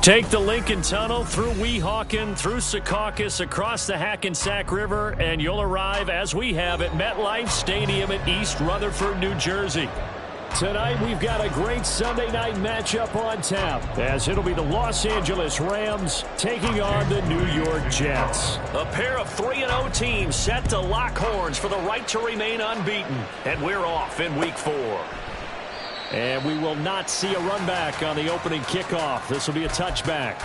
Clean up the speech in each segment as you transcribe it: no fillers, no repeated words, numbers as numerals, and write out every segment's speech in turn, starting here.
Take the Lincoln Tunnel through Weehawken, through Secaucus, across the Hackensack River, and you'll arrive, as we have, at MetLife Stadium in East Rutherford, New Jersey. Tonight, we've got a great Sunday night matchup on tap, as it'll be the Los Angeles Rams taking on the New York Jets. A pair of 3-0 teams set to lock horns for the right to remain unbeaten, and we're off in Week 4. And we will not see a run back on the opening kickoff. This will be a touchback.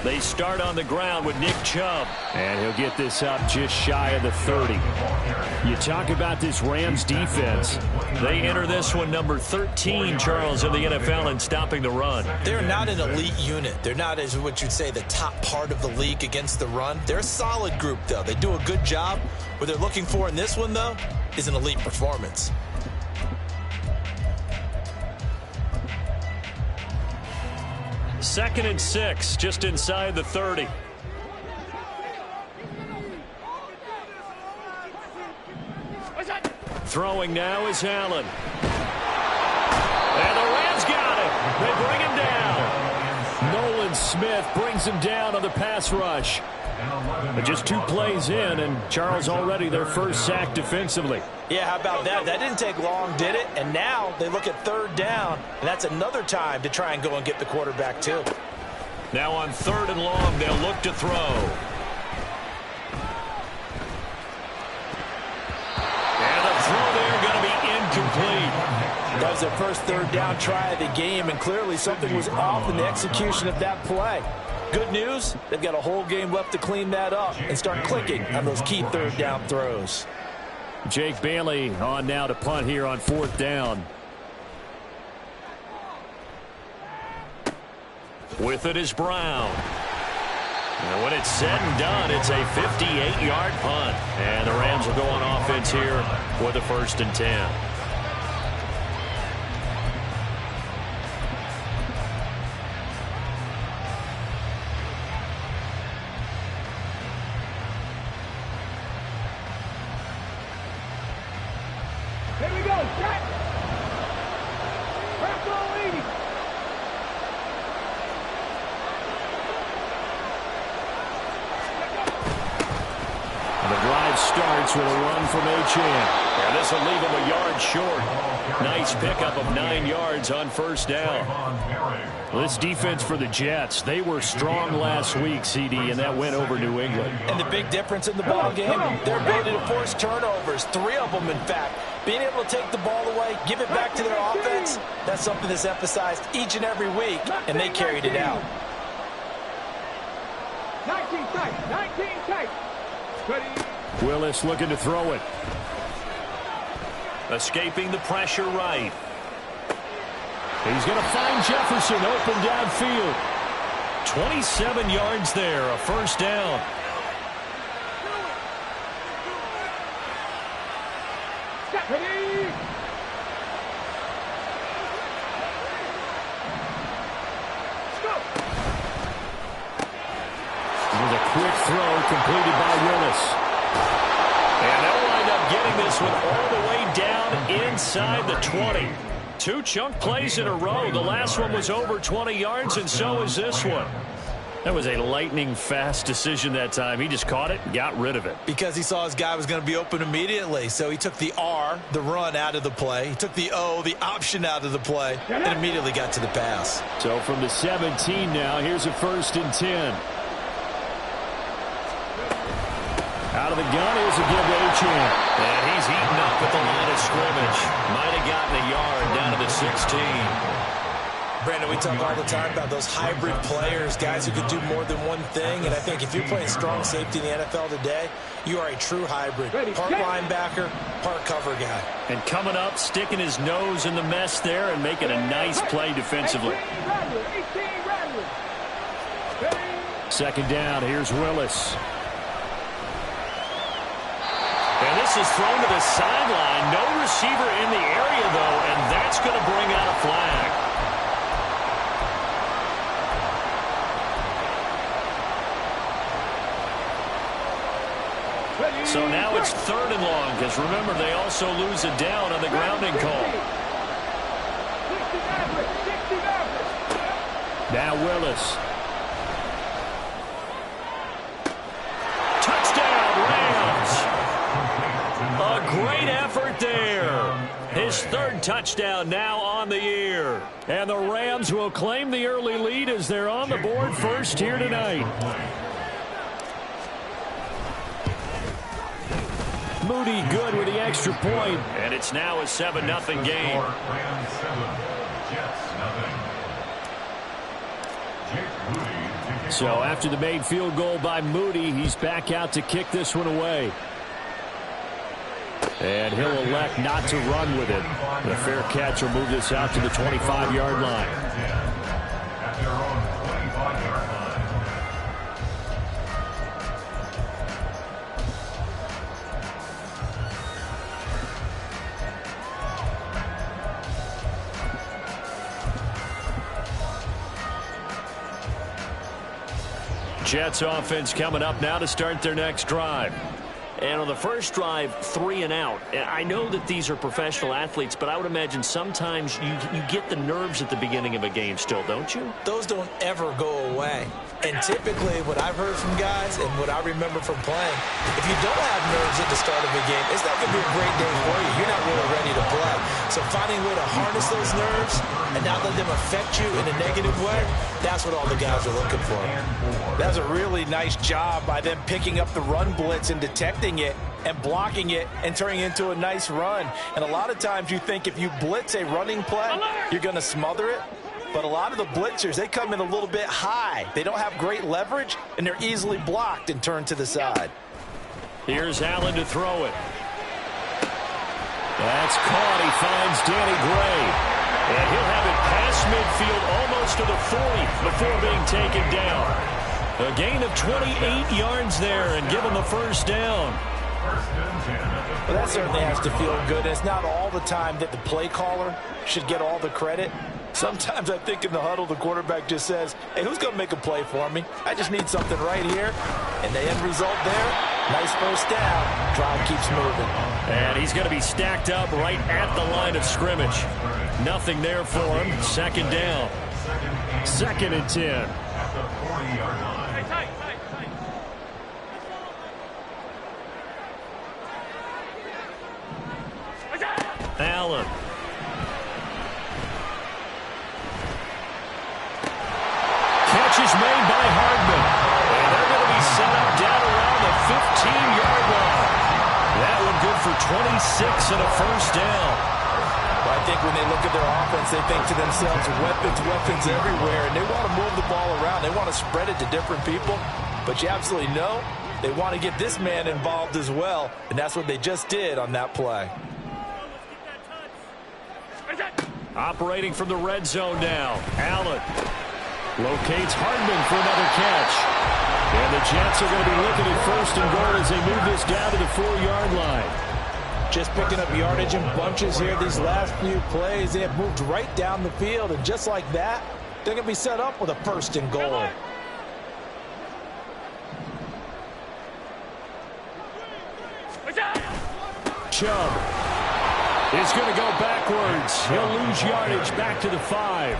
They start on the ground with Nick Chubb. And he'll get this up just shy of the 30. You talk about this Rams defense. They enter this one number 13, Charles, in the NFL in stopping the run. They're not an elite unit. They're not, as what you'd say, the top part of the league against the run. They're a solid group, though. They do a good job. What they're looking for in this one, though, is an elite performance. Second and 6, just inside the 30. Throwing now is Allen. And the Rams got him. They bring him down. Nolan Smith brings him down on the pass rush. But just 2 plays in, and Charles already their first sack defensively. Yeah, how about that? That didn't take long, did it? And now they look at third down, and that's another time to try and go and get the quarterback, too. Now on 3rd and long, they'll look to throw. And the throw there going to be incomplete. That was their first 3rd down try of the game, and clearly something was off in the execution of that play. Good news, they've got a whole game left to clean that up and start clicking on those key 3rd down throws. Jake Bailey on now to punt here on 4th down. With it is Brown. And when it's said and done, it's a 58-yard punt. And the Rams will go on offense here with a 1st and 10. Starts with a run from Pcen. And this will leave him a yard short. Nice pickup of 9 yards on 1st down. Well, this defense for the Jets, they were strong last week, CD, and that went over New England. And the big difference in the ball game, their ability to force turnovers, 3 of them, in fact. Being able to take the ball away, give it back to their offense, that's something that's emphasized each and every week, and they carried it out. 19 tight. Ready. Willis looking to throw it. Escaping the pressure right. He's going to find Jefferson open downfield. 27 yards there, a 1st down. Ready. With a quick throw completed by Willis. And they'll wind up getting this one all the way down inside the 20. 2 chunk plays in a row. The last one was over 20 yards, and so is this one. That was a lightning-fast decision that time. He just caught it and got rid of it. Because he saw his guy was going to be open immediately. So he took the R, the run, out of the play. He took the O, the option, out of the play, and immediately got to the pass. So from the 17 now, here's a 1st and 10. Out of the gun, here's a give to Pcen. And he's eaten up at the line of scrimmage. Might have gotten a yard down to the 16. Brandon, we talk all the time about those hybrid players, guys who can do more than one thing. And I think if you're playing strong safety in the NFL today, you are a true hybrid. Part linebacker, part cover guy. And coming up, sticking his nose in the mess there and making a nice play defensively. Second down, here's Willis. And this is thrown to the sideline. No receiver in the area, though, and that's going to bring out a flag. So now it's 3rd and long, because remember, they also lose a down on the grounding call. Now Willis. Touchdown, Rams! A great effort there. His 3rd touchdown now on the year. And the Rams will claim the early lead as they're on the board first here tonight. Moody good with the extra point, and it's now a 7-0 game. So after the made field goal by Moody, he's back out to kick this one away. And he'll elect not to run with it. The fair catch will move this out to the 25-yard line. Jets offense coming up now to start their next drive. And on the first drive, 3 and out. I know that these are professional athletes, but I would imagine sometimes you get the nerves at the beginning of a game still, don't you? Those don't ever go away. And typically what I've heard from guys and what I remember from playing, if you don't have nerves at the start of a game, it's not going to be a great day for you. You're not really ready to play. So finding a way to harness those nerves and not let them affect you in a negative way, that's what all the guys are looking for. That's a really nice job by them picking up the run blitz and detecting it and blocking it and turning it into a nice run. And a lot of times you think if you blitz a running play, you're going to smother it. But a lot of the blitzers, they come in a little bit high. They don't have great leverage, and they're easily blocked and turned to the side. Here's Allen to throw it. That's caught. He finds Danny Gray. And he'll have it past midfield almost to the 40 before being taken down. A gain of 28 yards there and given the first down. Well, that certainly has to feel good. It's not all the time that the play caller should get all the credit. Sometimes I think in the huddle, the quarterback just says, hey, who's going to make a play for me? I just need something right here. And the end result there, nice first down. Drive keeps moving. And he's going to be stacked up right at the line of scrimmage. Nothing there for him. Second down. 2nd and 10. Allen. Catch is made by Hardman. And they're going to be set up down around the 15-yard line. That one good for 26 and a first down. Well, I think when they look at their offense, they think to themselves, weapons everywhere. And they want to move the ball around. They want to spread it to different people. But you absolutely know they want to get this man involved as well. And that's what they just did on that play. Operating from the red zone now. Allen locates Hardman for another catch. And the Jets are going to be looking at 1st and goal as they move this down to the 4-yard line. Just picking up yardage in bunches here these last few plays. They have moved right down the field. And just like that, they're going to be set up with a 1st and goal. Chubb is going to go backwards. He'll lose yardage back to the 5.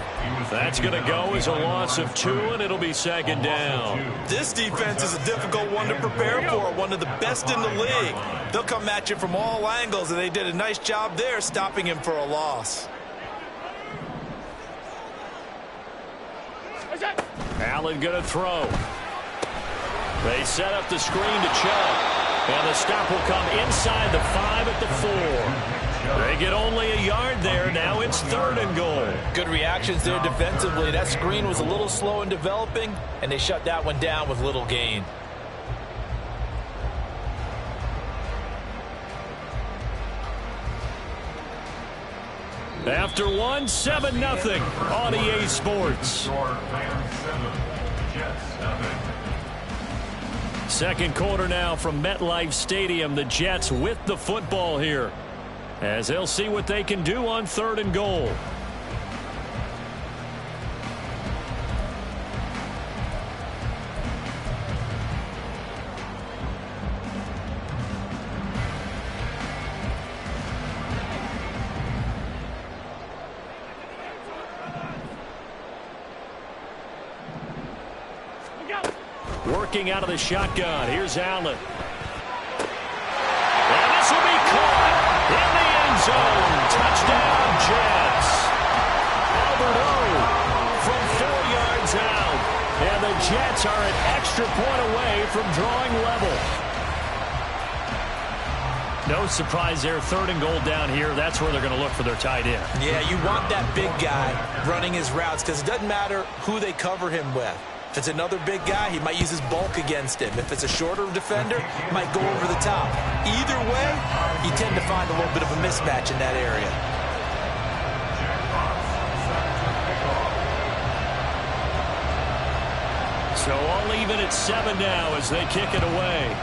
That's going to go as a loss of 2, and it'll be 2nd down. This defense is a difficult one to prepare for, one of the best in the league. They'll come at you from all angles, and they did a nice job there stopping him for a loss. Allen going to throw. They set up the screen to Chubb. And the stop will come inside the 5 at the 4. They get only a yard there. Now it's 3rd and goal. Good reactions there defensively. That screen was a little slow in developing, and they shut that one down with little gain. After 1, 7-0 on EA Sports. Second quarter now from MetLife Stadium. The Jets with the football here, as they'll see what they can do on 3rd and goal. Working out of the shotgun. Here's Allen. And this will be caught in the end zone. Touchdown, Jets. Albert O from 4 yards out. And the Jets are an extra point away from drawing level. No surprise there. 3rd and goal down here. That's where they're going to look for their tight end. Yeah, you want that big guy running his routes because it doesn't matter who they cover him with. If it's another big guy, he might use his bulk against him. If it's a shorter defender, he might go over the top. Either way, you tend to find a little bit of a mismatch in that area. So all even at 7 now as they kick it away.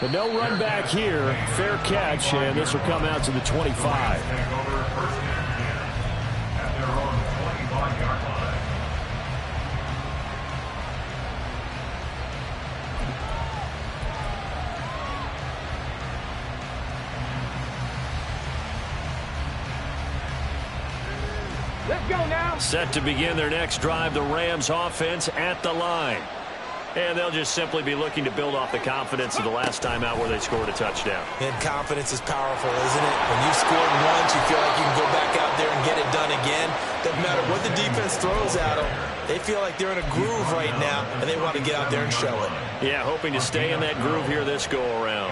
But no run back here. Fair catch, and this will come out to the 25. Let's go now. Set to begin their next drive, the Rams offense at the line. And they'll just simply be looking to build off the confidence of the last time out where they scored a touchdown. And confidence is powerful, isn't it? When you've scored once, you feel like you can go back out there and get it done again. Doesn't matter what the defense throws at them. They feel like they're in a groove right now, and they want to get out there and show it. Yeah, hoping to stay in that groove here this go-around.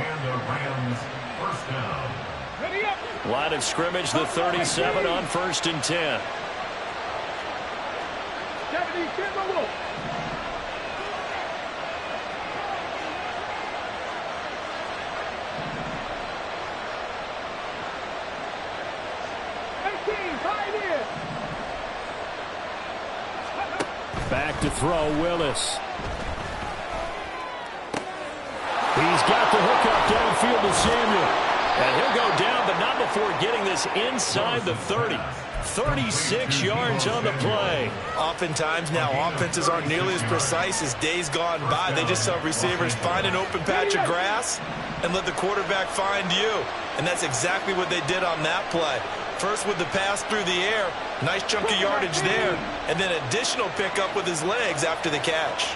Line of scrimmage, the 37 on 1st and 10. 70 Back to throw, Willis. He's got the hook up downfield to Samuel. And he'll go down, but not before getting this inside the 30. 36 yards on the play. Oftentimes now, offenses aren't nearly as precise as days gone by. They just have receivers find an open patch of grass and let the quarterback find you. And that's exactly what they did on that play. First with the pass through the air, nice chunk of yardage there, and then additional pickup with his legs after the catch.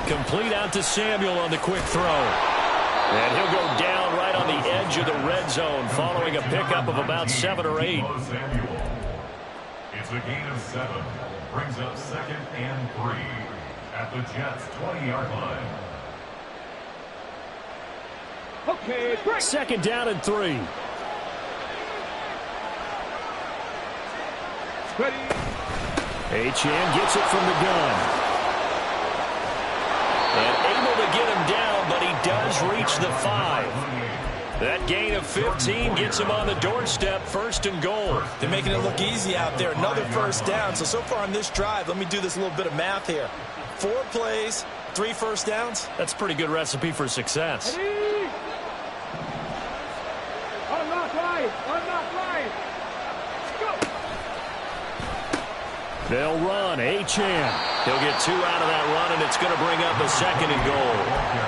Complete out to Samuel on the quick throw. And he'll go down right on the edge of the red zone following a pickup of about 7 or 8. It's a gain of 7. Brings up 2nd and 3 at the Jets' 20-yard line. Okay, break. 2nd down and 3. Ready. Pcen gets it from the gun. And able to get him down, but he does reach the 5. That gain of 15 gets him on the doorstep, 1st and goal. They're making it look easy out there. Another 1st down. So far on this drive, let me do this little bit of math here. 4 plays, 3 1st downs. That's a pretty good recipe for success. Ready. Unlock right. Unlock right. Go. They'll run. Pcen. He'll get 2 out of that run, and it's going to bring up a 2nd and goal.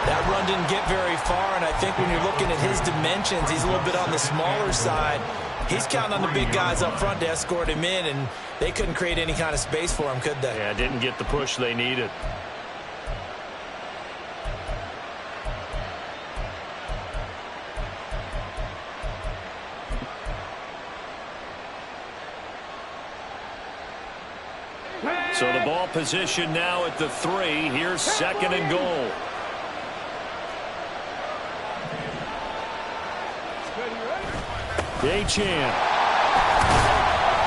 That run didn't get very far, and I think when you're looking at his dimensions, he's a little bit on the smaller side. He's counting on the big guys up front to escort him in, and they couldn't create any kind of space for him, could they? Yeah, didn't get the push they needed. So the ball position now at the 3. Here's 2nd and goal. Pcen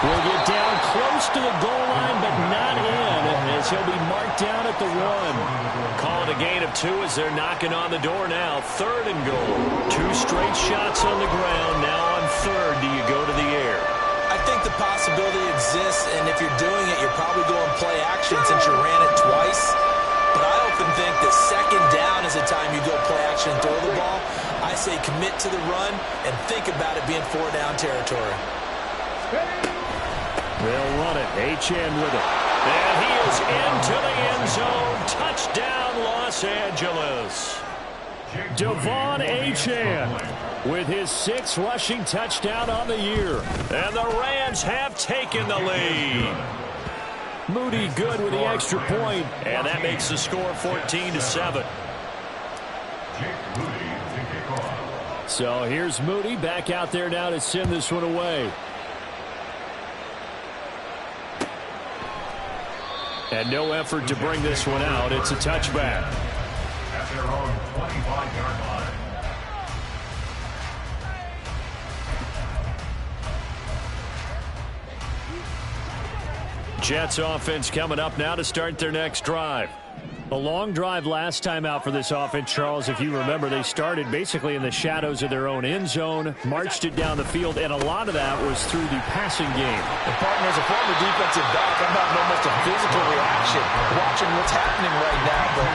will get down close to the goal line, but not in, as he'll be marked down at the 1. Call it a gain of 2 as they're knocking on the door now. 3rd and goal. 2 straight shots on the ground. Now on 3rd, do you go to the air? I think the possibility exists, and if you're doing it, you're probably going play action since you ran it twice. But I often think that 2nd down is the time you go play action and throw the ball. I say commit to the run and think about it being 4-down territory. They'll run it. Pcen with it. And he is into the end zone. Touchdown, Los Angeles. Devon Achane with his 6th rushing touchdown on the year. And the Rams have taken the lead. Moody good with the extra point, and that makes the score 14-7. So here's Moody back out there now to send this one away. And no effort to bring this one out. It's a touchback. At their own 25-yard line. Jets offense coming up now to start their next drive. A long drive last time out for this offense, Charles. If you remember, they started basically in the shadows of their own end zone, marched it down the field, and a lot of that was through the passing game. And partner, as a former defensive back, I'm having almost a physical reaction watching what's happening right now. But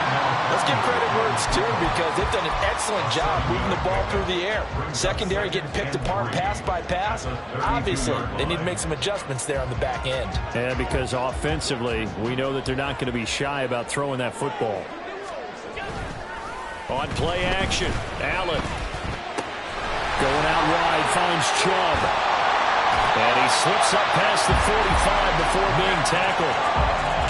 let's give credit where it's due because they've done an excellent job moving the ball through the air. Secondary getting picked apart pass by pass. Obviously, they need to make some adjustments there on the back end. And because offensively, we know that they're not going to be shy about throwing that football. On play action, Allen going out wide, finds Chubb. And he slips up past the 45 before being tackled.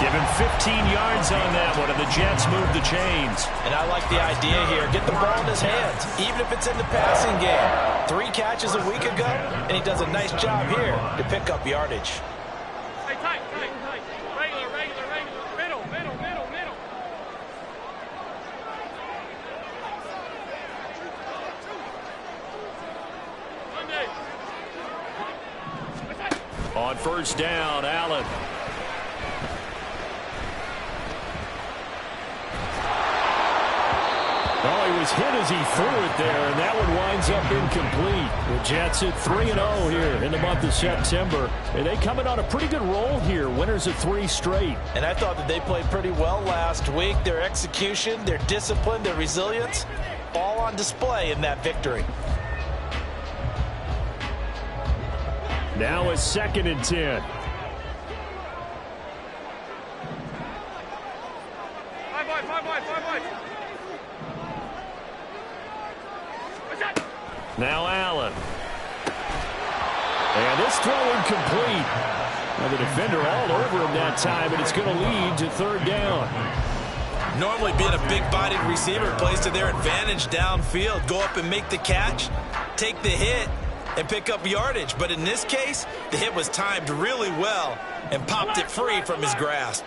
Give him 15 yards on that one, and the Jets move the chains. And I like the idea here. Get the ball in his hands, even if it's in the passing game. 3 catches a week ago, and he does a nice job here to pick up yardage. Hey, tight. Regular. Middle. On first down, Allen. Oh, he was hit as he threw it there, and that one winds up incomplete. The Jets at 3-0 here in the month of September. And they come in on a pretty good roll here, winners of 3 straight. And I thought that they played pretty well last week. Their execution, their discipline, their resilience, all on display in that victory. Now a 2nd and 10. Five wide. Now Allen. And this throw incomplete. And the defender all over him that time, and it's going to lead to 3rd down. Normally being a big-bodied receiver plays to their advantage downfield. Go up and make the catch, take the hit, and pick up yardage. But in this case, the hit was timed really well and popped it free from his grasp.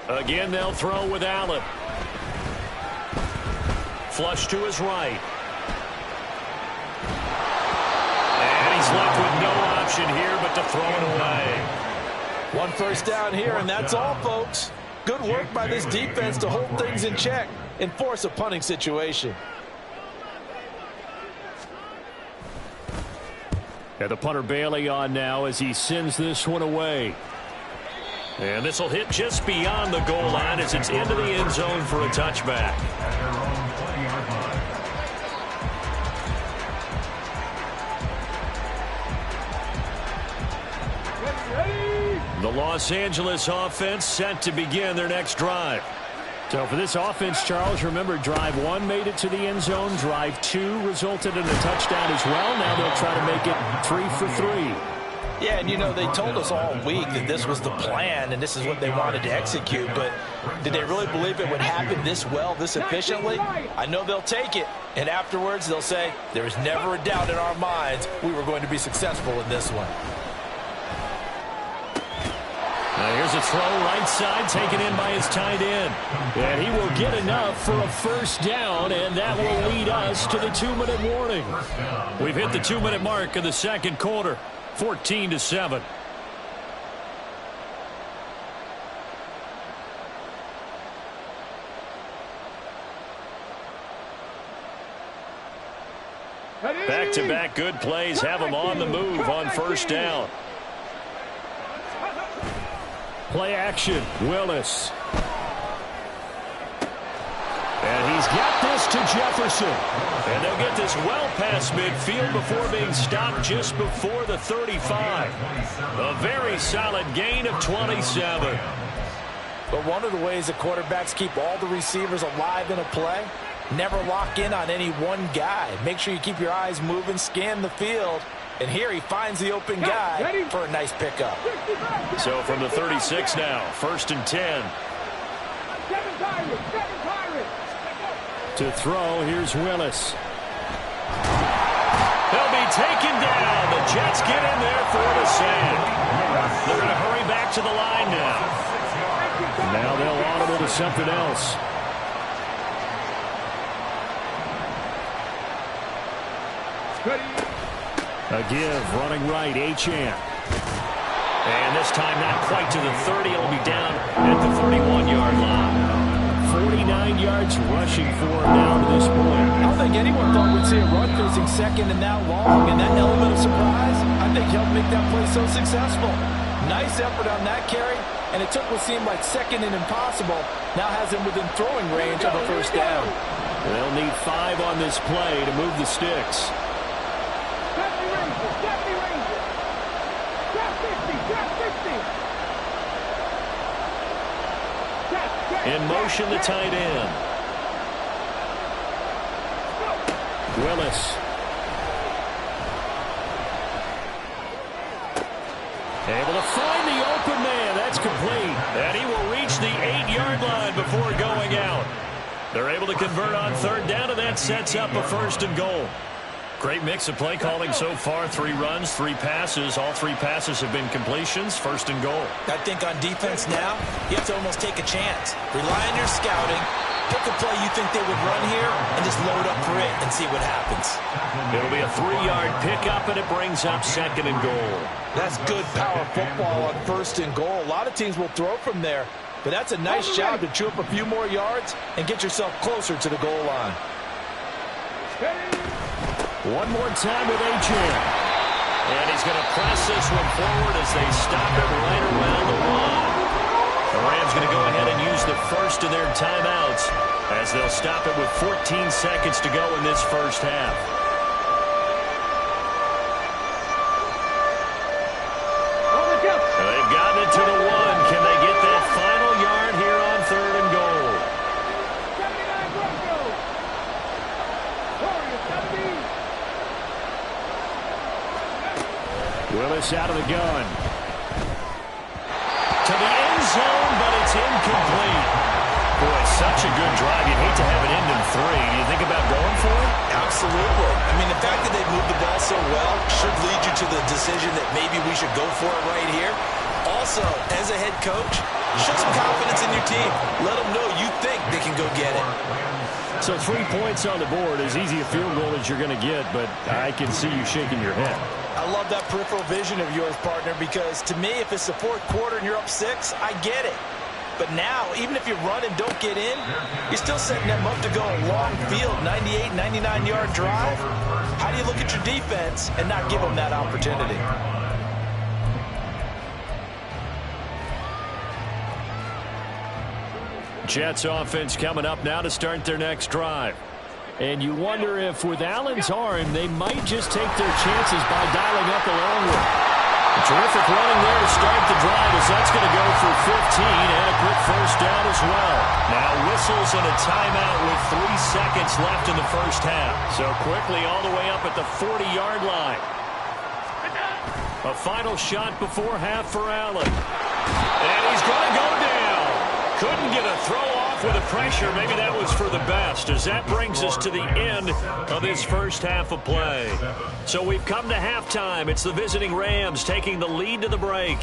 Again, they'll throw with Allen. Flush to his right. And he's left with no option here but to throw it away. 1 first down here, and that's all, folks. Good work by this defense to hold things in check and force a punting situation. And the punter Bailey on now as he sends this one away. And this will hit just beyond the goal line as it's into the end zone for a touchback. The Los Angeles offense set to begin their next drive. So for this offense, Charles, remember drive 1 made it to the end zone. Drive 2 resulted in a touchdown as well. Now they'll try to make it 3 for 3. Yeah, and you know, they told us all week that this was the plan and this is what they wanted to execute, but did they really believe it would happen this well, this efficiently? I know they'll take it, and afterwards they'll say, there was never a doubt in our minds we were going to be successful in this one. Now here's a throw right side, taken in by his tight end. And he will get enough for a first down, and that will lead us to the 2-minute warning. We've hit the 2-minute mark of the second quarter, 14-7. Back-to-back good plays have them on the move on first down. Play action, Willis. And he's got this to Jefferson. And they'll get this well past midfield before being stopped just before the 35. A very solid gain of 27. But one of the ways that quarterbacks keep all the receivers alive in a play, never lock in on any one guy. Make sure you keep your eyes moving, scan the field. And here he finds the open guy for a nice pickup. So from the 36 now, 1st and 10. To throw, here's Willis. He'll be taken down. The Jets get in there for the sack. They're going to hurry back to the line now. Now they'll audible to something else. A give, running right, Pcen. And this time not quite to the 30. It'll be down at the 31-yard line. 49 yards rushing for him now to this point. I don't think anyone thought we'd see a run facing second and that long. And that element of surprise, I think, helped make that play so successful. Nice effort on that carry. And it took what seemed like second and impossible. Now has him within throwing range of a first down. They'll need 5 on this play to move the sticks. In motion, the tight end. Willis. Able to find the open man. That's complete. And he will reach the 8-yard line before going out. They're able to convert on third down, and that sets up a 1st and goal. Great mix of play calling so far. 3 runs, 3 passes. All 3 passes have been completions. 1st and goal. I think on defense now, you have to almost take a chance. Rely on your scouting. Pick a play you think they would run here and just load up for it and see what happens. It'll be a 3-yard pickup, and it brings up 2nd and goal. That's good power football on 1st and goal. A lot of teams will throw from there, but that's a nice job to chew up a few more yards and get yourself closer to the goal line. One more time with Pcen. And he's going to press this one forward as they stop it right around the line. The Rams going to go ahead and use the first of their timeouts as they'll stop it with 14 seconds to go in this first half. They've gotten it to the 1. Can they get that final yard here on 3rd and goal? Willis out of the gun. To the end zone, but it's incomplete. Boy, such a good drive. You'd hate to have it end in 3. Do you think about going for it? Absolutely. I mean, the fact that they moved the ball so well should lead you to the decision that maybe we should go for it right here. Also, as a head coach, show some confidence in your team. Let them know you think they can go get it. So 3 points on the board, as easy a field goal as you're going to get, but I can see you shaking your head. I love that peripheral vision of yours, partner, because to me, if it's the 4th quarter and you're up 6, I get it. But now, even if you run and don't get in, you're still setting them up to go a long field, 98, 99-yard drive. How do you look at your defense and not give them that opportunity? Jets offense coming up now to start their next drive. And you wonder if with Allen's arm, they might just take their chances by dialing up the long one. A terrific running there to start the drive as that's going to go for 15 and a quick first down as well. Now whistles and a timeout with 3 seconds left in the first half. So quickly all the way up at the 40-yard line. A final shot before half for Allen. And he's going to go down. Couldn't get a throw off with the pressure. Maybe that was for the best, as that brings us to the end of this first half of play. So we've come to halftime. It's the visiting Rams taking the lead to the break.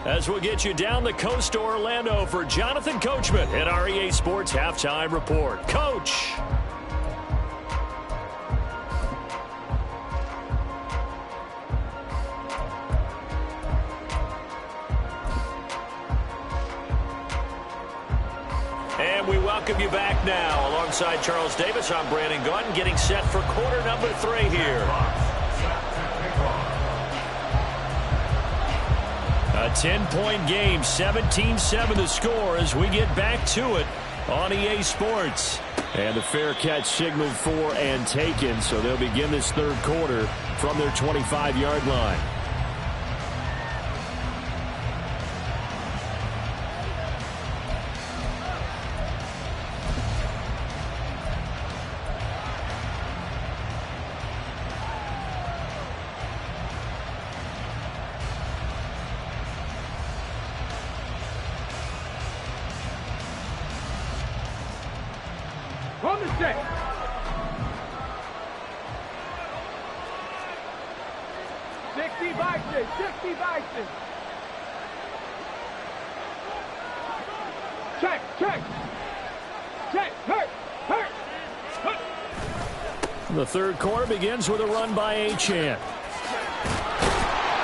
As we'll get you down the coast to Orlando for Jonathan Coachman at our EA Sports Halftime Report. Coach. And we welcome you back now. Alongside Charles Davis, I'm Brandon Gaudin, getting set for quarter number 3 here. A 10-point game, 17-7 the score as we get back to it on EA Sports. And the fair catch signaled for and taken, so they'll begin this third quarter from their 25-yard line. From the set. Sixty Bison. Check. Hurt. The third quarter begins with a run by Pcen.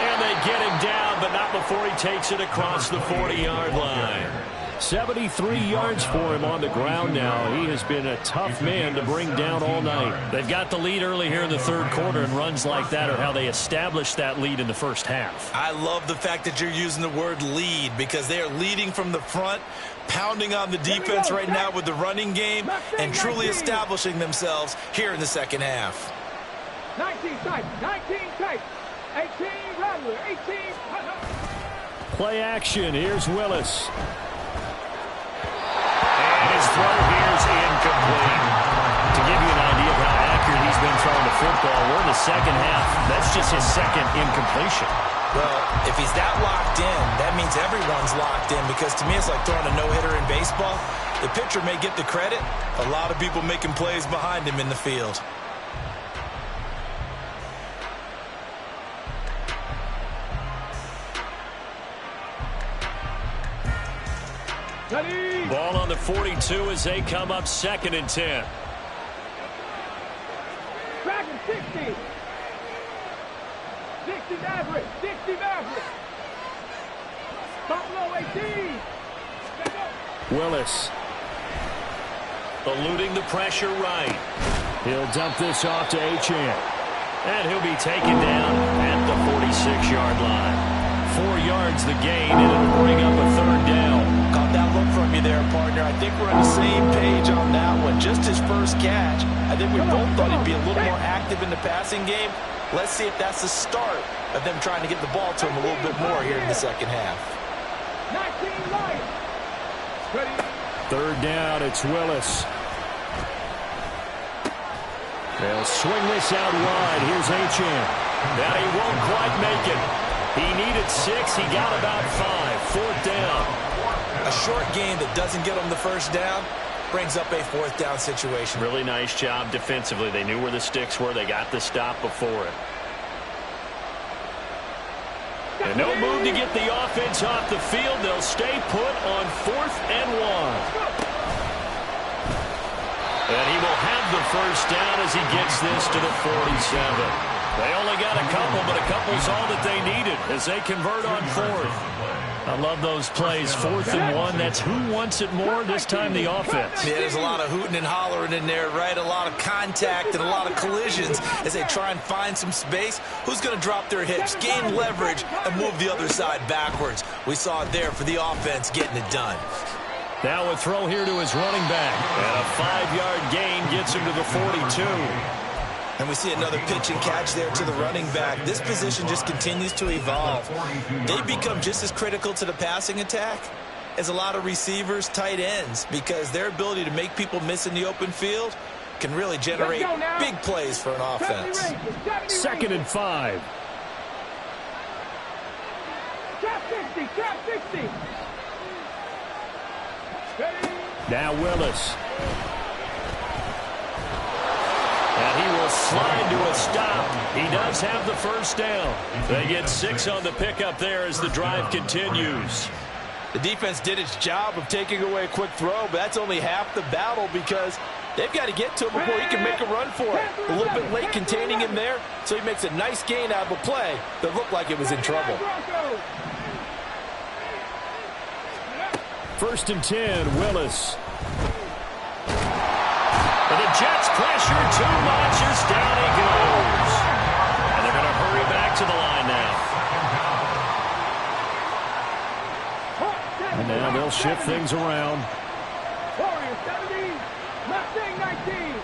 And they get him down, but not before he takes it across the 40-yard line. 73 yards for him on the ground now. He has been a tough man to bring down all night. They've got the lead early here in the third quarter, and runs like that are how they established that lead in the first half. I love the fact that you're using the word lead, because they are leading from the front, pounding on the defense right now with the running game, and truly establishing themselves here in the second half. 19 type. 18 Rattler. 18. Play action. Here's Willis. His throw here is incomplete. To give you an idea of how accurate he's been throwing the football, we're in the second half. That's just his second incompletion. Well, if he's that locked in, that means everyone's locked in, because to me it's like throwing a no-hitter in baseball. The pitcher may get the credit. A lot of people making plays behind him in the field. Ball on the 42 as they come up 2nd and 10. Dragon 60. 60 Maverick. Buffalo 18. Willis. Eluding the pressure right. He'll dump this off to Pcen. And he'll be taken down at the 46-yard line. 4 yards the gain, and it'll bring up a third down. Caught that look from you there, partner. I think we're on the same page on that one. Just his first catch. I think we both thought he'd be a little more active in the passing game. Let's see if that's the start of them trying to get the ball to him a little bit more here in the second half. 19 Lions. Third down, it's Willis. They'll swing this out wide. Here's Pcen. Now he won't quite make it. He needed 6. He got about 5. 4th down. A short game that doesn't get him the first down brings up a 4th down situation. Really nice job defensively. They knew where the sticks were. They got the stop before it. And no move to get the offense off the field. They'll stay put on 4th and 1. And he will have the first down as he gets this to the 47. They only got a couple, but a couple's all that they needed as they convert on 4th. I love those plays. 4th and 1. That's who wants it more, this time the offense. Yeah, there's a lot of hooting and hollering in there, right? A lot of contact and a lot of collisions as they try and find some space. Who's going to drop their hips, gain leverage, and move the other side backwards? We saw it there for the offense getting it done. Now a throw here to his running back. And a 5-yard gain gets him to the 42. And we see another pitch and catch there to the running back. This position just continues to evolve. They become just as critical to the passing attack as a lot of receivers, tight ends, because their ability to make people miss in the open field can really generate big plays for an offense. 2nd and 5. Trap 60, trap 60. Ready? Now Willis. And he will slide to a stop. He does have the first down. They get 6 on the pickup there as the drive continues. The defense did its job of taking away a quick throw, but that's only half the battle because they've got to get to him before he can make a run for it. A little bit late containing him there, so he makes a nice gain out of a play that looked like it was in trouble. 1st and 10, Willis. And the Jets pressure too much as down he goes. And they're going to hurry back to the line now. And now they'll shift things around. Warriors 70, Mustang 19.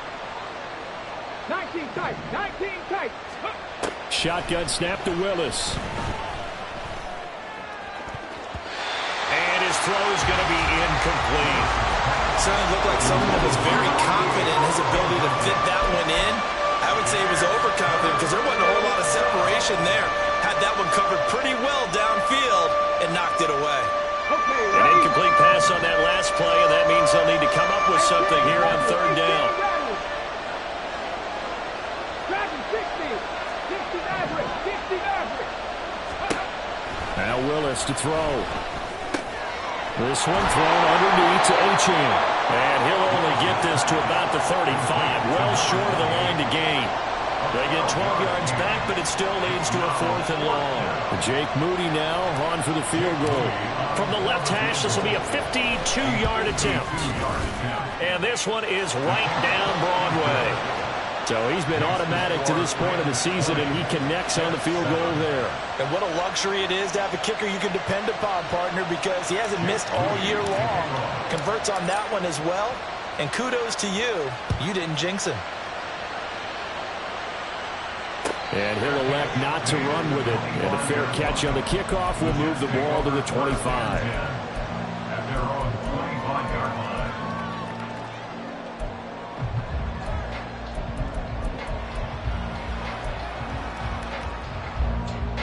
19 tight, 19 tight. Shotgun snap to Willis. And his throw is going to be incomplete. Certainly looked like someone that was very confident in his ability to fit that one in. I would say he was overconfident because there wasn't a whole lot of separation there. Had that one covered pretty well downfield and knocked it away. An incomplete pass on that last play, and that means they'll need to come up with something here on 3rd down. Now Willis to throw. This one thrown underneath to Pcen. And he'll only get this to about the 35, well short of the line to gain. They get 12 yards back, but it still leads to a 4th and long. Jake Moody now on for the field goal. From the left hash, this will be a 52-yard attempt. And this one is right down Broadway. So he's been automatic to this point of the season, and he connects on the field goal there. And what a luxury it is to have a kicker you can depend upon, partner, because he hasn't missed all year long. Converts on that one as well. And kudos to you. You didn't jinx him. And he'll elect not to run with it. And a fair catch on the kickoff will move the ball to the 25. At their own 25-yard line.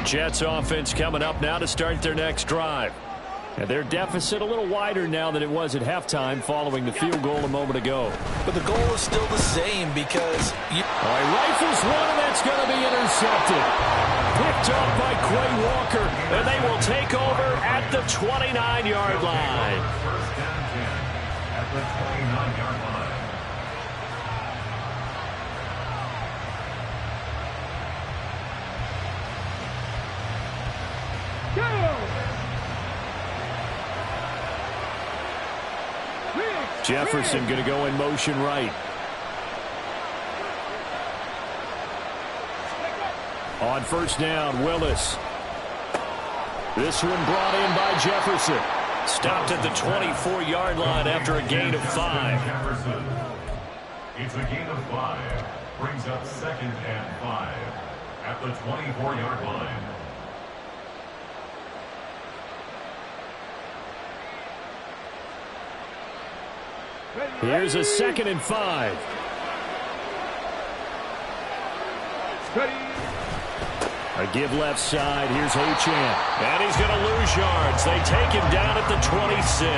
Jets offense coming up now to start their next drive. And their deficit a little wider now than it was at halftime following the field goal a moment ago. But the goal is still the same because... He rifles one, and that's going to be intercepted. Picked off by Quay Walker, and they will take over at the 29-yard line. 1st and 10 at the 29-yard line. Jefferson going to go in motion right. On 1st down, Willis. This one brought in by Jefferson. Stopped at the 24-yard line after a gain of 5. Jefferson. It's a gain of 5. Brings up 2nd and 5 at the 24-yard line. Here's a 2nd and 5. A give left side. Here's Pcen. And he's going to lose yards. They take him down at the 26. A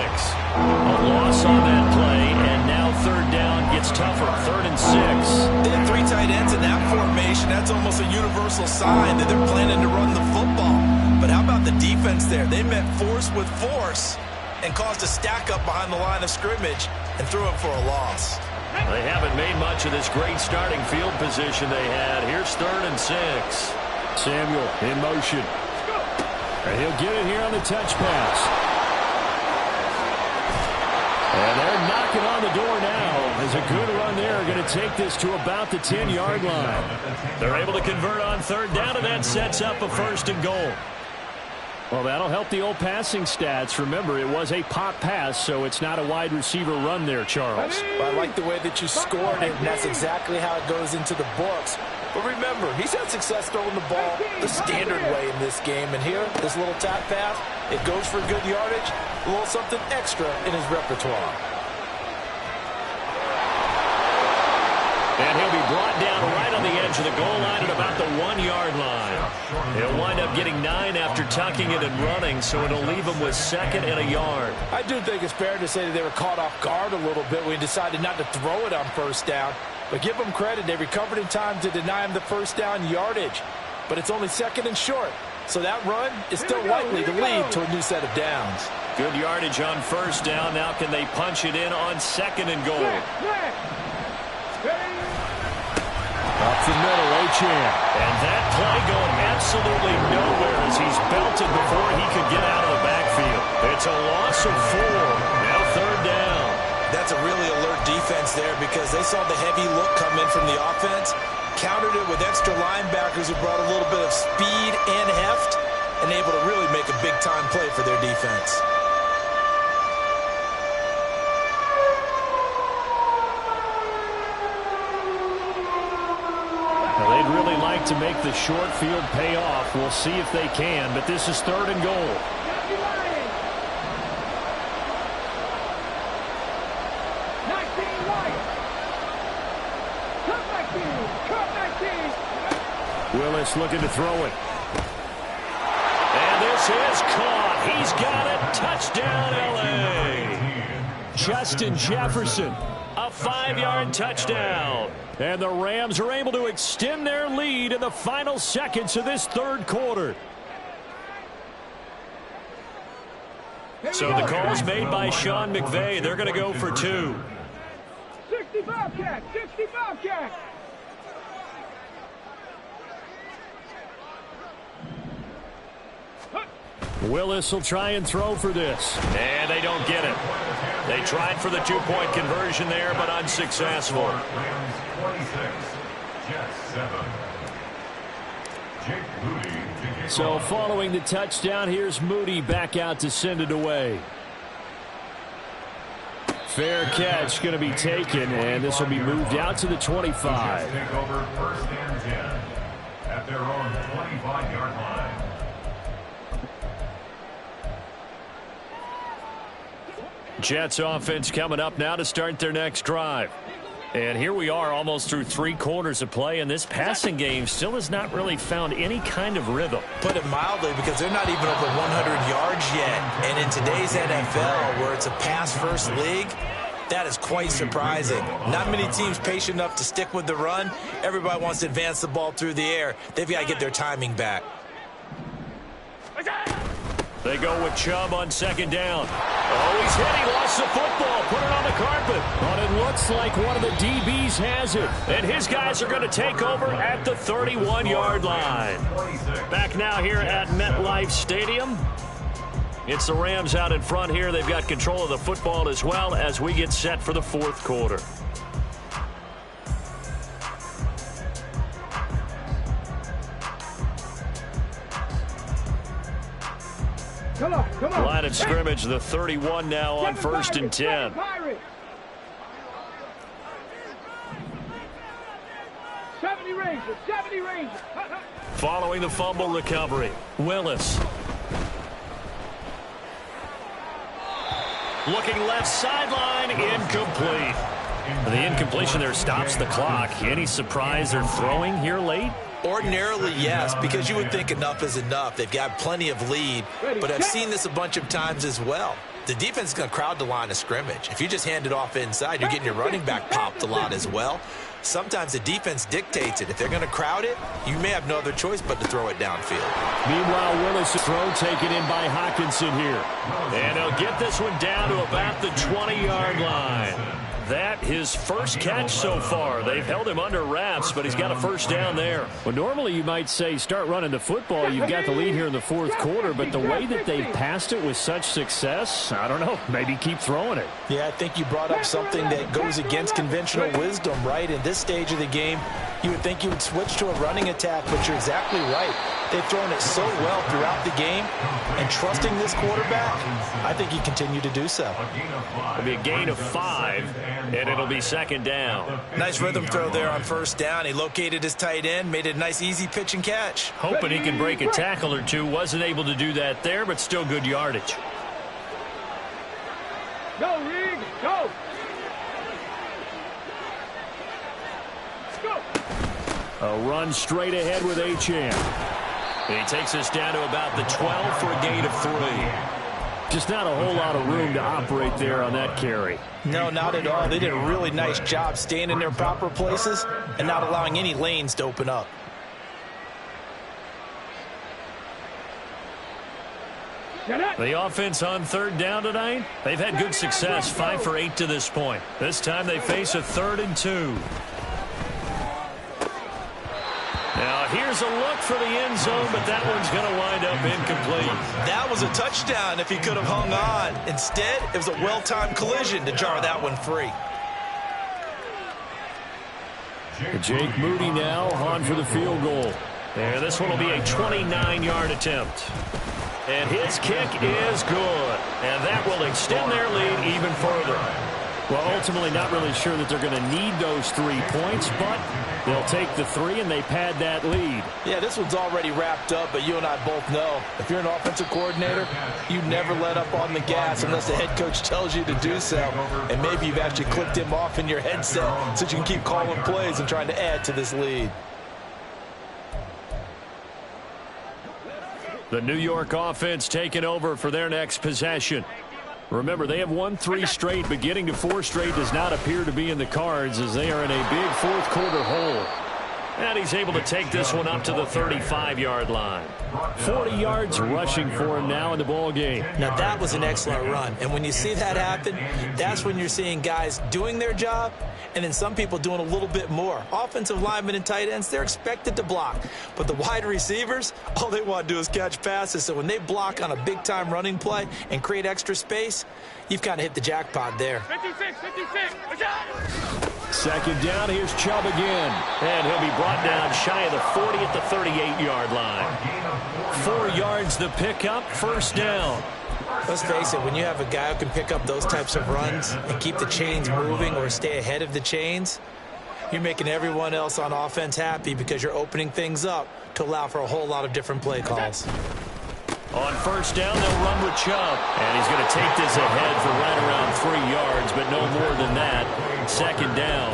loss on that play, and now 3rd down gets tougher. 3rd and 6. They have 3 tight ends in that formation. That's almost a universal sign that they're planning to run the football. But how about the defense there? They met force with force and caused a stack up behind the line of scrimmage and threw him for a loss. They haven't made much of this great starting field position they had. Here's 3rd and 6. Samuel in motion. And he'll get it here on the touch pass. And they're knocking on the door now. There's a good run there. Going to take this to about the 10-yard line. They're able to convert on 3rd down, and that sets up a 1st and goal. Well, that'll help the old passing stats. Remember, it was a pop pass, so it's not a wide receiver run there, Charles. Well, I like the way that you scored it, and that's exactly how it goes into the books. But remember, he's had success throwing the ball the standard way in this game. And here, this little tap pass, it goes for good yardage, a little something extra in his repertoire. And he'll be brought down right on the edge of the goal line at about the 1-yard line. He'll wind up getting 9 after tucking it and running, so it'll leave him with 2nd and a yard. I do think it's fair to say that they were caught off guard a little bit when he decided not to throw it on first down. But give them credit, they recovered in time to deny him the first down yardage. But it's only 2nd and short, so that run is still likely to lead to a new set of downs. Good yardage on first down. Now can they punch it in on 2nd and goal? Up the middle, Achane. And that play going absolutely nowhere as he's belted before he could get out of the backfield. It's a loss of 4. Now 3rd down. That's a really alert defense there because they saw the heavy look come in from the offense, countered it with extra linebackers who brought a little bit of speed and heft, and able to really make a big-time play for their defense. They'd really like to make the short field pay off. We'll see if they can, but this is 3rd and goal. Willis looking to throw it. And this is caught. He's got it. Touchdown, L.A. Justin Jefferson. A 5-yard touchdown. And the Rams are able to extend their lead in the final seconds of this 3rd quarter. So the call's made by Sean McVay. They're going to go for 2. 65 catch, 65 catch. Willis will try and throw for this. And they don't get it. They tried for the 2-point conversion there, but unsuccessful. Rams 26, Jets 7. Jake Moody to kick So off. following the touchdown, here's Moody back out to send it away. Fair catch going to be taken, and this will be moved out to the 25. Jets take over 1st and 10 at their own 25-yard line. Jets offense coming up now to start their next drive. And here we are almost through 3 quarters of play, and this passing game still has not really found any kind of rhythm. Put it mildly, because they're not even over 100 yards yet. And in today's NFL, where it's a pass-first league, that is quite surprising. Not many teams patient enough to stick with the run. Everybody wants to advance the ball through the air. They've got to get their timing back. They go with Chubb on 2nd down. Oh, he's hit. He lost the football. Put it on the carpet. But it looks like one of the DBs has it. And his guys are going to take over at the 31-yard line. Back now here at MetLife Stadium. It's the Rams out in front here. They've got control of the football as well as we get set for the 4th quarter. Come on. Line of scrimmage, the 31 now on 1st and 10. 70 Rangers. Following the fumble recovery, Willis. Looking left sideline, incomplete. The incompletion there stops the clock. Any surprise they're throwing here late? Ordinarily, yes, because you would think enough is enough. They've got plenty of lead, but I've seen this a bunch of times as well. The defense is going to crowd the line of scrimmage. If you just hand it off inside, you're getting your running back popped a lot as well. Sometimes the defense dictates it. If they're going to crowd it, you may have no other choice but to throw it downfield. Meanwhile, Willis' throw taken in by Hockenson here. And he'll get this one down to about the 20-yard line. That his first catch so far. They've held him under wraps, but he's got a first down there. Well, normally you might say start running the football. You've got the lead here in the 4th quarter, but the way that they've passed it with such success, I don't know, maybe keep throwing it. Yeah, I think you brought up something that goes against conventional wisdom, right? In this stage of the game, you would think you would switch to a running attack, but you're exactly right. They've thrown it so well throughout the game, and trusting this quarterback, I think you continue to do so. It'll be a gain of 5, and it'll be 2nd down. Nice rhythm throw there on 1st down. He located his tight end, made it a nice easy pitch and catch. Hoping he can break a tackle or two. Wasn't able to do that there, but still good yardage. Go, Reed, go. A run straight ahead with Pcen. He takes us down to about the 12 for a gain of 3. Just not a whole lot of room to operate there on that carry. No, not at all. They did a really nice job staying in their proper places and not allowing any lanes to open up. The offense on 3rd down tonight, they've had good success, 5 for 8 to this point. This time they face a 3rd and 2. Now here's a look for the end zone, but that one's going to wind up incomplete. That was a touchdown if he could have hung on. Instead, it was a well-timed collision to jar that one free. Jake Moody now on for the field goal. There, this one will be a 29-yard attempt. And his kick is good. And that will extend their lead even further. Well, ultimately not really sure that they're going to need those 3 points, but they'll take the 3 and they pad that lead. Yeah, this one's already wrapped up, but you and I both know if you're an offensive coordinator, you never let up on the gas unless the head coach tells you to do so. And maybe you've actually clicked him off in your headset so you can keep calling plays and trying to add to this lead. The New York offense taking over for their next possession. Remember, they have won 3 straight, but getting to 4 straight does not appear to be in the cards as they are in a big fourth-quarter hole. And he's able to take this one up to the 35-yard line. 40 yards rushing for him now in the ball game. Now, that was an excellent run. And when you see that happen, that's when you're seeing guys doing their job and then some people doing a little bit more. Offensive linemen and tight ends, they're expected to block. But the wide receivers, all they want to do is catch passes. So when they block on a big-time running play and create extra space, you've kind of hit the jackpot there. 56. Second down, here's Chubb again. And he'll be brought down shy of the 40 at the 38-yard line. 4 yards the pickup, first down. Let's face it, when you have a guy who can pick up those types of runs and keep the chains moving or stay ahead of the chains, you're making everyone else on offense happy because you're opening things up to allow for a whole lot of different play calls. On first down, they'll run with Chubb. And he's going to take this ahead for right around 3 yards, but no more than that. Second down.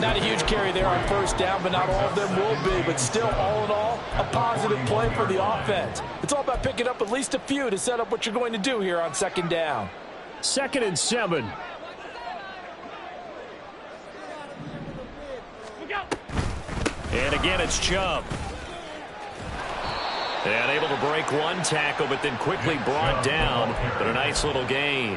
Not a huge carry there on first down, but not all of them will be. But still, all in all, a positive play for the offense. It's all about picking up at least a few to set up what you're going to do here on second down. 2nd and 7. And again, it's Chubb. And able to break one tackle, but then quickly brought down. But a nice little gain.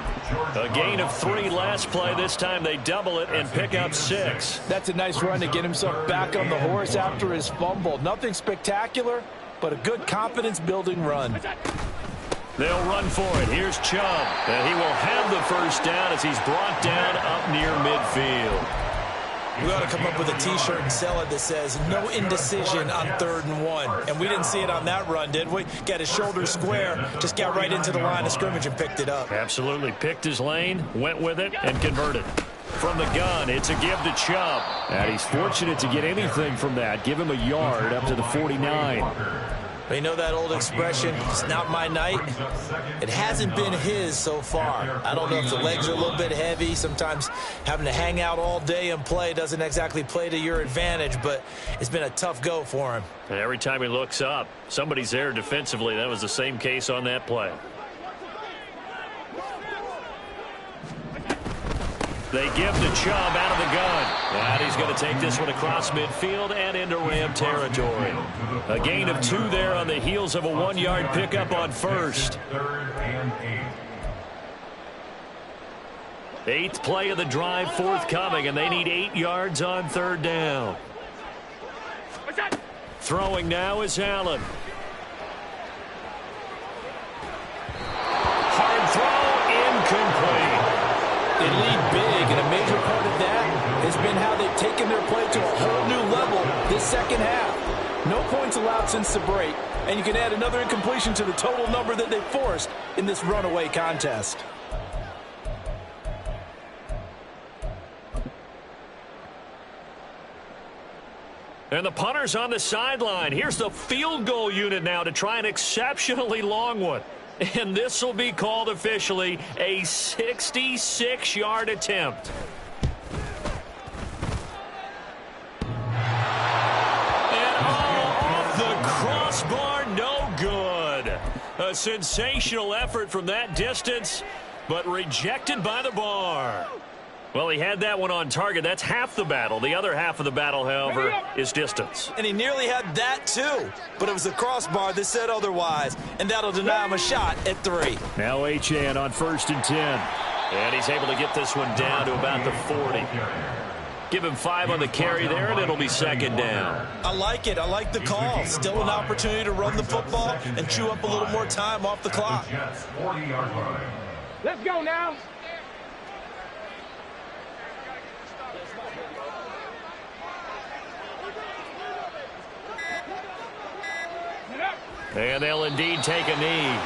A gain of 3 last play. This time they double it and pick up 6. That's a nice run to get himself back on the horse after his fumble. Nothing spectacular, but a good confidence-building run. They'll run for it. Here's Chubb. And he will have the first down as he's brought down up near midfield. We ought to come up with a T-shirt and sell it that says, no indecision on 3rd and 1. And we didn't see it on that run, did we? Got his shoulders square, just got right into the line of scrimmage and picked it up. Absolutely. Picked his lane, went with it, and converted. From the gun, it's a give to Chubb. And he's fortunate to get anything from that. Give him a yard up to the 49. You know that old expression, it's not my night? It hasn't been his so far. I don't know if the legs are a little bit heavy. Sometimes having to hang out all day and play doesn't exactly play to your advantage, but it's been a tough go for him. And every time he looks up, somebody's there defensively. That was the same case on that play. They give to Chubb out of the gun. And he's going to take this one across midfield and into Ram territory. A gain of 2 there on the heels of a 1-yard pickup on first. 8th play of the drive forthcoming, and they need 8 yards on 3rd down. Throwing now is Allen. Hard throw, incomplete. They lead big, and a major part of that has been how they've taken their play to a whole new level this second half. No points allowed since the break, and you can add another incompletion to the total number that they forced in this runaway contest. And the punter's on the sideline. Here's the field goal unit now to try an exceptionally long one. And this will be called officially a 66-yard attempt. crossbar, no good. A sensational effort from that distance, but rejected by the bar. Well, he had that one on target. That's half the battle. The other half of the battle, however, is distance. And he nearly had that, too. But it was the crossbar that said otherwise, and that'll deny him a shot at 3. Now Pcen on 1st and 10. And he's able to get this one down to about the 40. Give him 5 on the carry there, and it'll be 2nd down. I like it. I like the call. Still an opportunity to run the football and chew up a little more time off the clock. Let's go now. And they'll indeed take a knee.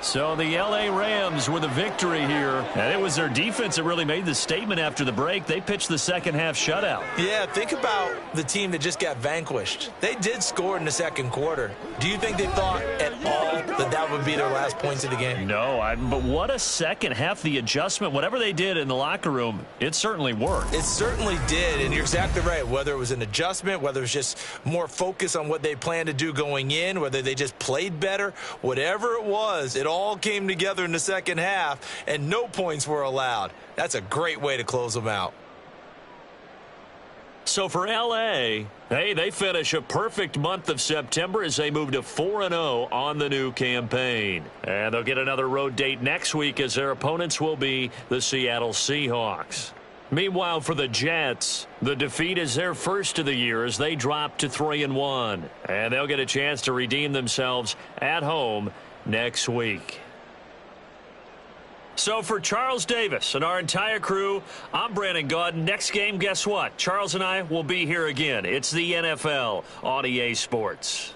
So the L.A. Rams with a victory here. And it was their defense that really made the statement after the break. They pitched the second half shutout. Yeah, think about the team that just got vanquished. They did score in the second quarter. Do you think they thought at all that that would be their last points of the game? No, but what a second half. The adjustment, whatever they did in the locker room, it certainly worked. It certainly did, and you're exactly right. Whether it was an adjustment, whether it was just more focus on what they planned to do going in, whether they just played better, whatever it was, it all came together in the second half, and no points were allowed. That's a great way to close them out. So for L.A., hey, they finish a perfect month of September as they move to 4-0 on the new campaign. And they'll get another road date next week as their opponents will be the Seattle Seahawks. Meanwhile, for the Jets, the defeat is their first of the year as they drop to 3-1. And they'll get a chance to redeem themselves at home next week. So for Charles Davis and our entire crew, I'm Brandon Gaudin. Next game, guess what? Charles and I will be here again. It's the NFL on EA Sports.